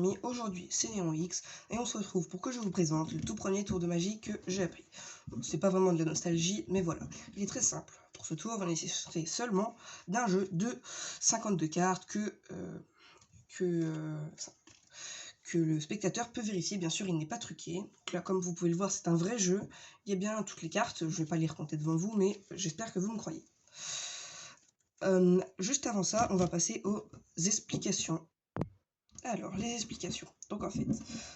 amis, aujourd'hui c'est NéonX et on se retrouve pour que je vous présente le tout premier tour de magie que j'ai appris. Bon, c'est pas vraiment de la nostalgie, mais voilà, il est très simple. Pour ce tour, on va nécessiter seulement d'un jeu de 52 cartes que le spectateur peut vérifier. Bien sûr, il n'est pas truqué. Donc là, comme vous pouvez le voir, c'est un vrai jeu. Il y a bien toutes les cartes, je ne vais pas les recompter devant vous, mais j'espère que vous me croyez. Juste avant ça, on va passer aux explications. Alors, les explications. Donc en fait,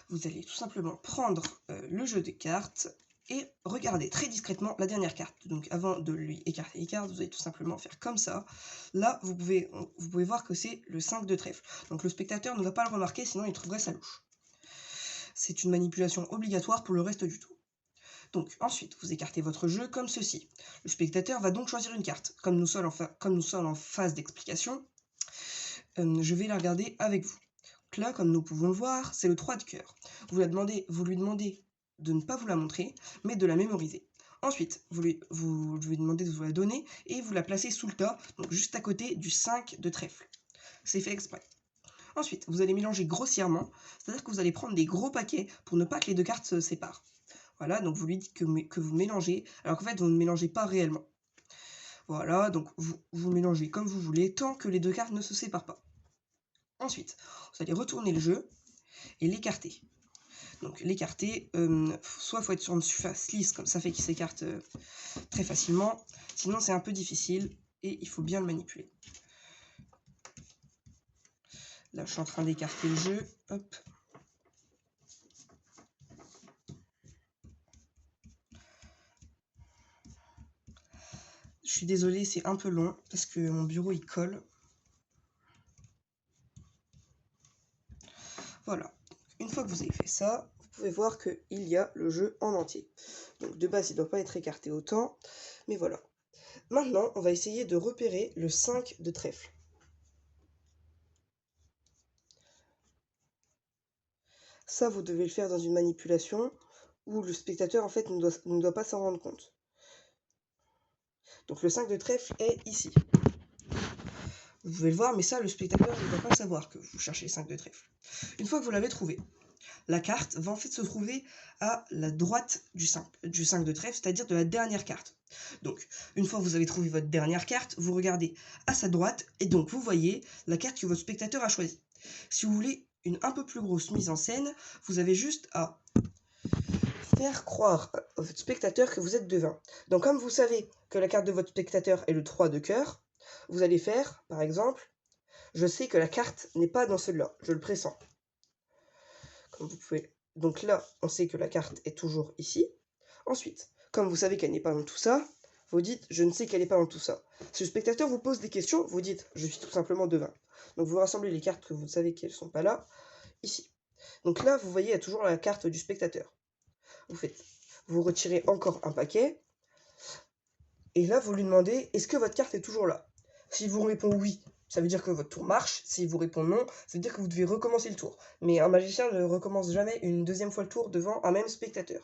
vous allez tout simplement prendre le jeu de cartes et regarder très discrètement la dernière carte. Donc avant de lui écarter les cartes, vous allez tout simplement faire comme ça. Là, vous pouvez voir que c'est le 5 de trèfle. Donc le spectateur ne va pas le remarquer, sinon il trouverait sa louche. C'est une manipulation obligatoire pour le reste du tour. Donc ensuite, vous écartez votre jeu comme ceci. Le spectateur va donc choisir une carte. Comme nous sommes en phase d'explication, je vais la regarder avec vous. Donc là, comme nous pouvons le voir, c'est le 3 de cœur. Vous lui demandez de ne pas vous la montrer, mais de la mémoriser. Ensuite, vous lui demandez de vous la donner et vous la placez sous le tas, donc juste à côté du 5 de trèfle. C'est fait exprès. Ensuite, vous allez mélanger grossièrement, c'est-à-dire que vous allez prendre des gros paquets pour ne pas que les deux cartes se séparent. Voilà, donc vous lui dites que vous mélangez, alors qu'en fait, vous ne mélangez pas réellement. Voilà, donc vous mélangez comme vous voulez, tant que les deux cartes ne se séparent pas. Ensuite, vous allez retourner le jeu et l'écarter. Donc l'écarter, soit il faut être sur une surface lisse, comme ça fait qu'il s'écarte très facilement, sinon c'est un peu difficile et il faut bien le manipuler. Là, je suis en train d'écarter le jeu. Hop. Je suis désolée, c'est un peu long parce que mon bureau il colle. Voilà. Une fois que vous avez fait ça, vous pouvez voir qu'il y a le jeu en entier. Donc de base, il ne doit pas être écarté autant, mais voilà. Maintenant, on va essayer de repérer le 5 de trèfle. Ça, vous devez le faire dans une manipulation où le spectateur, en fait, ne doit pas s'en rendre compte. Donc le 5 de trèfle est ici. Vous pouvez le voir, mais ça, le spectateur ne doit pas savoir que vous cherchez le 5 de trèfle. Une fois que vous l'avez trouvé, la carte va en fait se trouver à la droite du 5 de trèfle, c'est-à-dire de la dernière carte. Donc, une fois que vous avez trouvé votre dernière carte, vous regardez à sa droite, et donc vous voyez la carte que votre spectateur a choisie. Si vous voulez une un peu plus grosse mise en scène, vous avez juste à faire croire à votre spectateur que vous êtes devin. Donc comme vous savez que la carte de votre spectateur est le 3 de cœur, vous allez faire, par exemple, je sais que la carte n'est pas dans celui-là, je le pressens. Comme vous pouvez... Donc là, on sait que la carte est toujours ici. Ensuite, comme vous savez qu'elle n'est pas dans tout ça, vous dites, je ne sais qu'elle n'est pas dans tout ça. Si le spectateur vous pose des questions, vous dites, je suis tout simplement devin. Donc vous rassemblez les cartes que vous savez qu'elles ne sont pas là, ici. Donc là, vous voyez, il y a toujours la carte du spectateur. Vous retirez encore un paquet, et là, vous lui demandez, est-ce que votre carte est toujours là? S'il vous répond oui, ça veut dire que votre tour marche. S'il vous répond non, ça veut dire que vous devez recommencer le tour. Mais un magicien ne recommence jamais une deuxième fois le tour devant un même spectateur.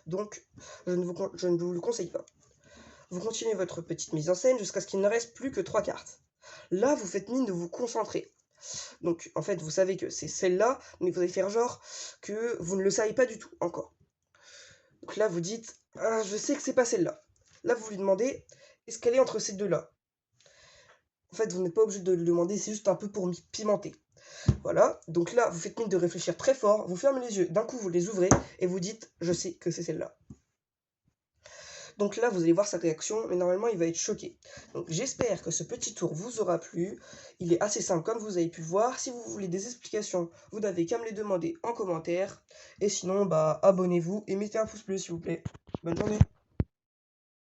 Donc, je ne vous le conseille pas. Vous continuez votre petite mise en scène jusqu'à ce qu'il ne reste plus que 3 cartes. Là, vous faites mine de vous concentrer. Donc, en fait, vous savez que c'est celle-là, mais vous allez faire genre que vous ne le savez pas du tout encore. Donc là, vous dites, ah, je sais que c'est pas celle-là. Là, vous lui demandez, est-ce qu'elle est entre ces deux-là? En fait, vous n'êtes pas obligé de le demander, c'est juste un peu pour pimenter. Voilà, donc là, vous faites mine de réfléchir très fort, vous fermez les yeux, d'un coup, vous les ouvrez, et vous dites, je sais que c'est celle-là. Donc là, vous allez voir sa réaction, mais normalement, il va être choqué. Donc j'espère que ce petit tour vous aura plu. Il est assez simple, comme vous avez pu le voir. Si vous voulez des explications, vous n'avez qu'à me les demander en commentaire. Et sinon, abonnez-vous et mettez un pouce bleu, s'il vous plaît. Bonne journée.